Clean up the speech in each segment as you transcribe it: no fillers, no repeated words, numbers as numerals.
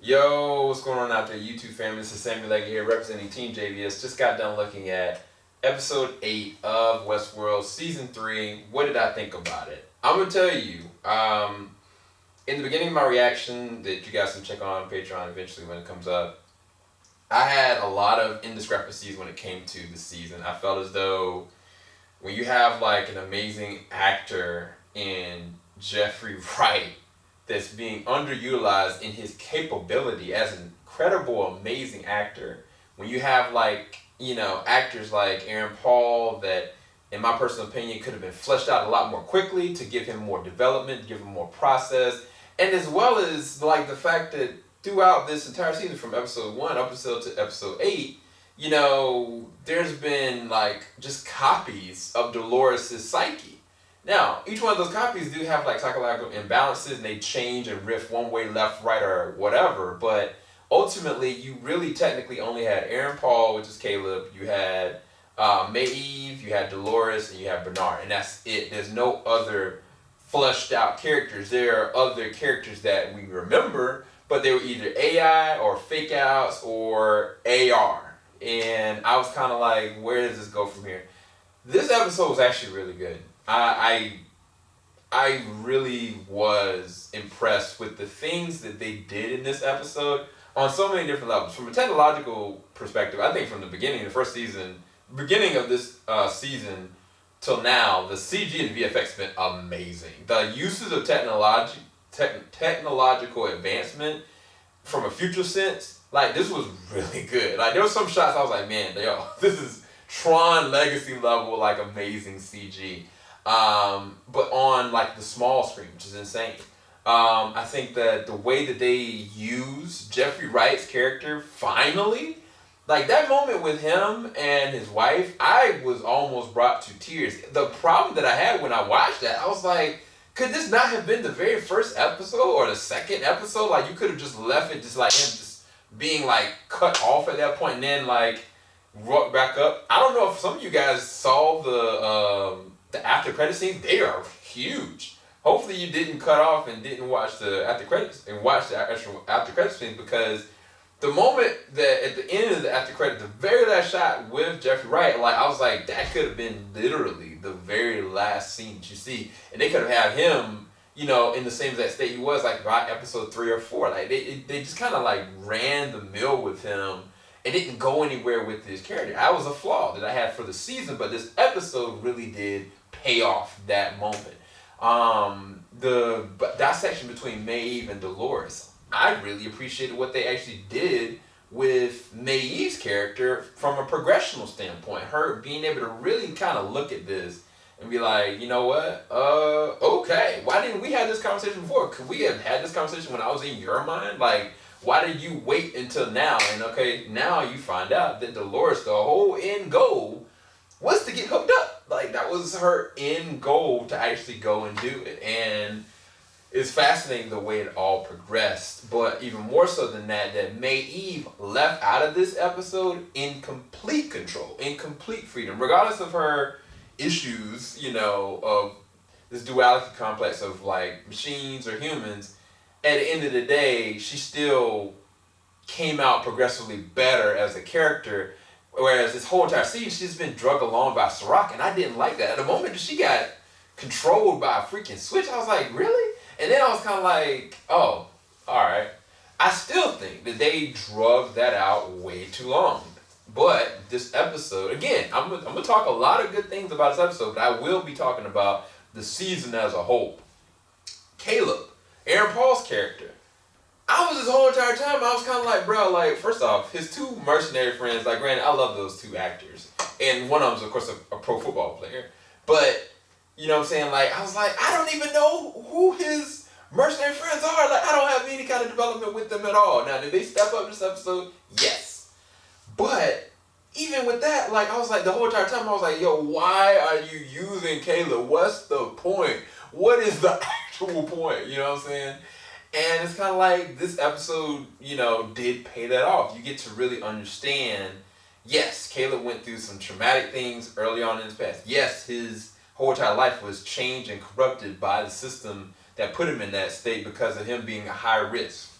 Yo, what's going on out there, YouTube family? This is Samuel Legge here, representing Team JVS. Just got done looking at episode 8 of Westworld, season 3. What did I think about it? I'm gonna tell you. In the beginning of my reaction, that you guys can check on Patreon eventually when it comes up, I had a lot of indiscrepancies when it came to the season. I felt as though when you have like an amazing actor in Jeffrey Wright that's being underutilized in his capability as an incredible, amazing actor. When you have actors like Aaron Paul that, in my personal opinion, could have been fleshed out a lot more quickly to give him more development, give him more process, and as well as like the fact that throughout this entire season, from episode 1 episode to episode 8, there's been like just copies of Dolores' psyche. Now, each one of those copies do have like psychological imbalances and they change and riff one way, left, right, or whatever. But ultimately, you really technically only had Aaron Paul, which is Caleb. You had Maeve, you had Dolores, and you had Bernard. And that's it. There's no other fleshed out characters. There are other characters that we remember, but they were either AI or fake outs or AR. And I was kind of like, where does this go from here? This episode was actually really good. I really was impressed with the things that they did in this episode on so many different levels. From a technological perspective, I think from the beginning, the first season, beginning of this season till now, the CG and VFX have been amazing. The uses of technological advancement from a future sense, like this was really good. Like there were some shots I was like, man, this is Tron Legacy level, like amazing CG. But on like the small screen, which is insane. I think that the way that they use Jeffrey Wright's character finally, like that moment with him and his wife, I was almost brought to tears. The problem that I had when I watched that, I was like, could this not have been the very first episode or the second episode? Like you could have just left it just like him just being like cut off at that point and then like brought back up. I don't know if some of you guys saw the after credit scenes. They are huge. Hopefully you didn't cut off and didn't watch the after credits and watch the actual after credit scenes, because the moment that at the end of the after credit, the very last shot with Jeffrey Wright, like I was like, that could have been literally the very last scene that you see, and they could have had him, in the same exact state he was like by episode 3 or 4. Like they just kind of like ran the mill with him and didn't go anywhere with his character. That was a flaw that I had for the season, but this episode really did pay off that moment. The dissection between Maeve and Dolores, I really appreciated what they actually did with Maeve's character from a progressional standpoint. Her being able to really kind of look at this and be like, you know what? Okay. Why didn't we have this conversation before? Could we have had this conversation when I was in your mind? Like, why did you wait until now? And okay, now you find out that Dolores, the whole end goal was to get hooked up. Like that was her end goal, to actually go and do it. And it's fascinating the way it all progressed. But even more so than that, that Maeve left out of this episode in complete control, in complete freedom, regardless of her issues, of this duality complex of like machines or humans. At the end of the day, she still came out progressively better as a character. Whereas this whole entire season, she's been drug along by Sirach, and I didn't like that. At the moment that she got controlled by a freaking switch, I was like, really? And then I was kind of like, oh, all right. I still think that they drug that out way too long. But this episode, again, I'm going to talk a lot of good things about this episode, but I will be talking about the season as a whole. Caleb, Aaron Paul's character. I was this whole entire time, I was kind of like, bro, like, first off, his two mercenary friends, like, granted, I love those two actors. And one of them is, of course, a pro football player. But, you know what I'm saying? Like, I was like, I don't even know who his mercenary friends are. Like, I don't have any kind of development with them at all. Now, did they step up this episode? Yes. But even with that, like, I was like, the whole entire time, I was like, yo, why are you using Caleb? What's the point? What is the actual point? You know what I'm saying? And it's kind of like this episode, did pay that off. You get to really understand, yes, Caleb went through some traumatic things early on in his past. Yes, his whole entire life was changed and corrupted by the system that put him in that state because of him being a high risk.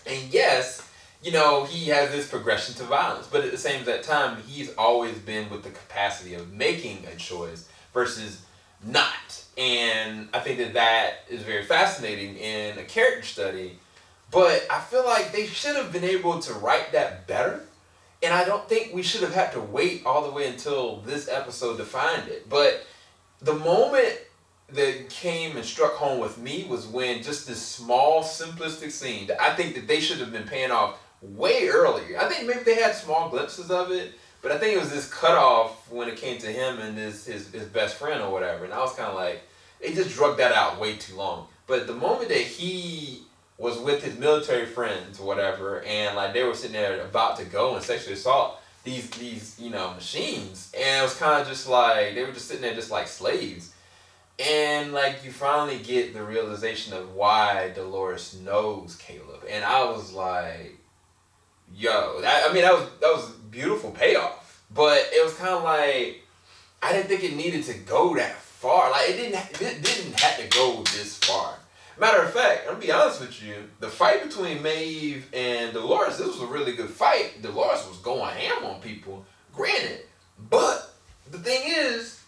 And yes, he has this progression to violence, but at the same time, he's always been with the capacity of making a choice versus not. And I think that is very fascinating in a character study. But I feel like they should have been able to write that better. And I don't think we should have had to wait all the way until this episode to find it. But the moment that came and struck home with me was when just this small, simplistic scene that I think that they should have been paying off way earlier. I think maybe they had small glimpses of it, but I think it was this cutoff when it came to him and his best friend or whatever. And I was kind of like, they just drug that out way too long. But the moment that he was with his military friends or whatever, and like they were sitting there about to go and sexually assault these machines, and it was kind of just like they were just sitting there just like slaves. And like you finally get the realization of why Dolores knows Caleb, and I was like, "Yo, that was beautiful payoff." But it was kind of like I didn't think it needed to go that far. Like it didn't have to go this far. Matter of fact, I'm gonna be honest with you, the fight between Maeve and Dolores, this was a really good fight. Dolores was going ham on people, granted, but the thing is,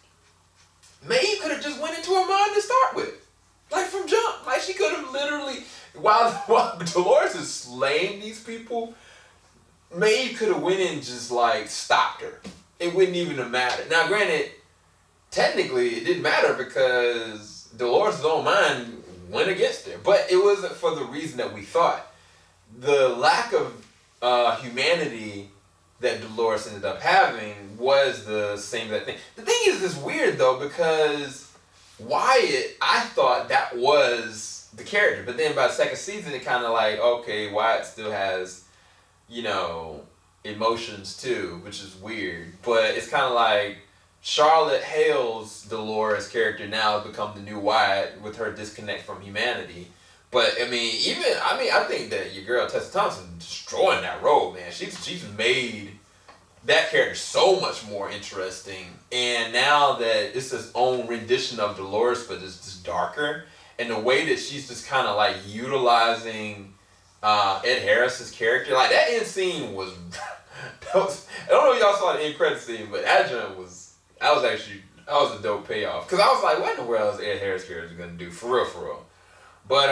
Maeve could have just went into her mind to start with. Like from jump. Like she could have literally, while Dolores is slaying these people, Maeve could have went in and just like stopped her. It wouldn't even have mattered. Now granted, technically it didn't matter because Dolores' own mind went against her. But it wasn't for the reason that we thought. The lack of humanity that Dolores ended up having was the same that thing. The thing is, it's weird though because Wyatt, I thought that was the character, but then by the second season, it kind of like, okay, Wyatt still has, emotions too, which is weird. But it's kind of like Charlotte Hale's Dolores character now has become the new Wyatt with her disconnect from humanity. But I think that your girl Tessa Thompson destroying that role, man. She's made that character so much more interesting. And now that it's his own rendition of Dolores, but it's just darker, and the way that she's just kind of like utilizing Ed Harris's character, like that end scene was, I don't know if y'all saw the end credit scene, but that was a dope payoff. Cause I was like, what in the world is Ed Harris character gonna do for real? But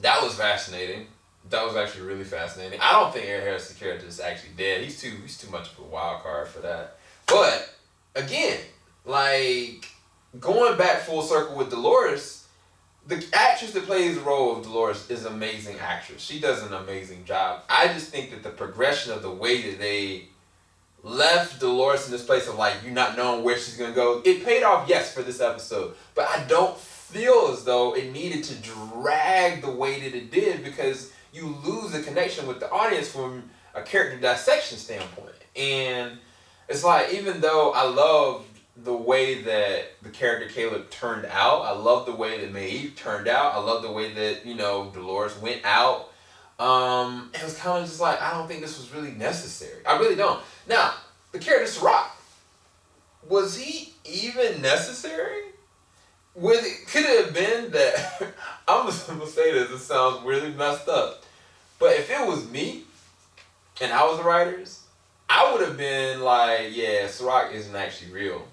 that was fascinating. That was actually really fascinating. I don't think Ed Harris's character is actually dead. He's too much of a wild card for that. But again, like going back full circle with Dolores, the actress that plays the role of Dolores is an amazing actress. She does an amazing job. I just think that the progression of the way that they left Dolores in this place of like you not knowing where she's gonna go, it paid off, yes, for this episode. But I don't feel as though it needed to drag the way that it did because you lose the connection with the audience from a character dissection standpoint. And it's like, even though I loved the way that the character Caleb turned out, I love the way that Maeve turned out, I love the way that, Dolores went out, it was kind of just like, I don't think this was really necessary. I really don't. Now, the character Sirach, was he even necessary? Could it have been that, I'm just going to say this, it sounds really messed up, but if it was me, and I was the writers, I would have been like, yeah, Sirach isn't actually real.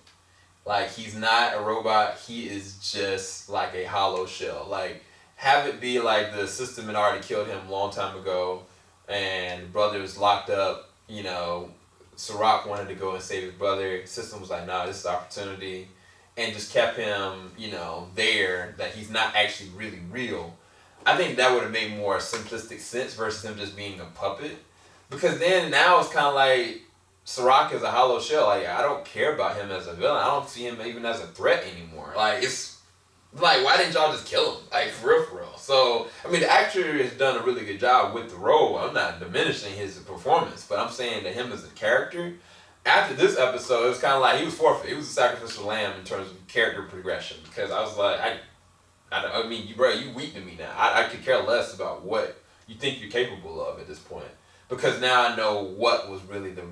Like, he's not a robot, he is just like a hollow shell. Like, have it be like the system had already killed him a long time ago, and brother was locked up, Sirach wanted to go and save his brother, system was like, nah, this is opportunity, and just kept him, there, that he's not actually really real. I think that would have made more simplistic sense versus him just being a puppet. Because then now it's kind of like Sirach is a hollow shell. Like, I don't care about him as a villain. I don't see him even as a threat anymore. Like, it's like, why didn't y'all just kill him? Like, for real. So, the actor has done a really good job with the role. I'm not diminishing his performance, but I'm saying that him as a character, after this episode, it was kind of like he was forfeit. He was a sacrificial lamb in terms of character progression. Because I was like, you weak to me now. I could care less about what you think you're capable of at this point. Because now I know what was really the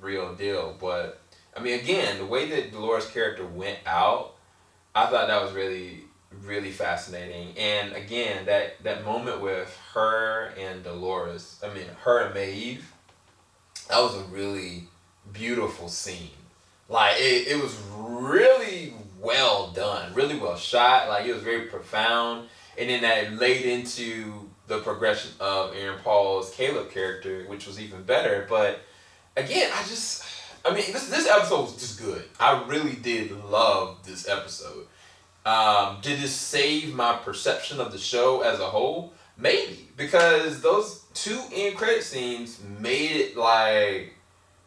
real deal. But, again, the way that Dolores' character went out, I thought that was really really fascinating. And again, that moment with her and Dolores, I mean her and Maeve, that was a really beautiful scene. Like it was really well done, really well shot. Like it was very profound, and then that laid into the progression of Aaron Paul's Caleb character, which was even better. But again, I mean, this episode was just good. I really did love this episode. Did this save my perception of the show as a whole? Maybe, because those two end credit scenes made it like,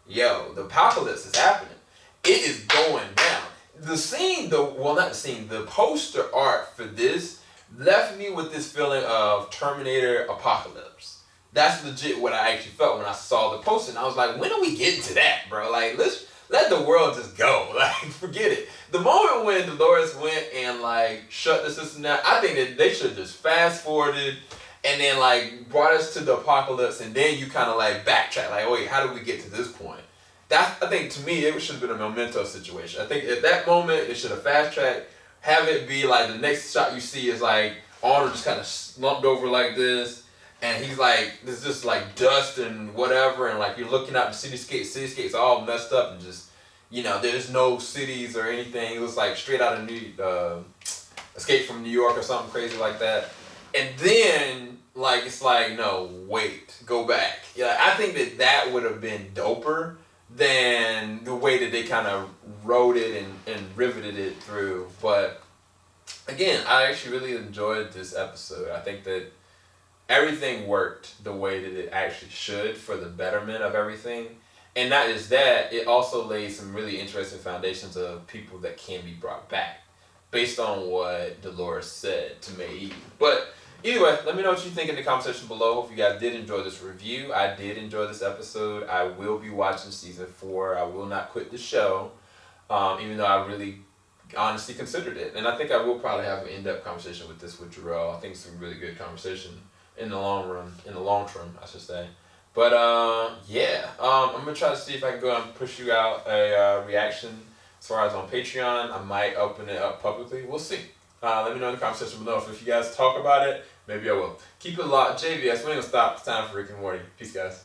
yo, the apocalypse is happening. It is going down. The scene, not the scene, the poster art for this left me with this feeling of Terminator Apocalypse. That's legit what I actually felt when I saw the poster. And I was like, when are we getting to that, bro? Like, let's let the world just go. Like, forget it. The moment when Dolores went and, like, shut the system down, I think that they should have just fast forwarded and then, like, brought us to the apocalypse, and then you kind of, like, backtrack. Like, wait, how did we get to this point? I think, to me, it should have been a memento situation. I think at that moment, it should have fast-tracked, have it be, like, the next shot you see is, like, Arnold just kind of slumped over like this, and he's, like, there's just, like, dust and whatever, and, like, you're looking out the cityscape's all messed up, and just, you know, there's no cities or anything. It was, like, straight out of Escape from New York or something crazy like that. And then, like, it's like, no, wait, go back. Yeah, I think that would have been doper than the way that they kind of wrote it and riveted it through. But again, I actually really enjoyed this episode. I think that everything worked the way that it actually should for the betterment of everything. And not just that, it also laid some really interesting foundations of people that can be brought back based on what Dolores said to Maeve. But either way, let me know what you think in the comment section below. If you guys did enjoy this review, I did enjoy this episode. I will be watching season 4. I will not quit the show, even though I really honestly considered it. And I think I will probably have an in-depth conversation with Jarrell. I think it's a really good conversation in the long term, I should say. But yeah, I'm going to try to see if I can go and push you out a reaction as far as on Patreon. I might open it up publicly. We'll see. Let me know in the comment section below. If you guys talk about it, maybe I will. Keep it locked. JVS, we ain't gonna stop. It's time for Rick and Morty. Peace, guys.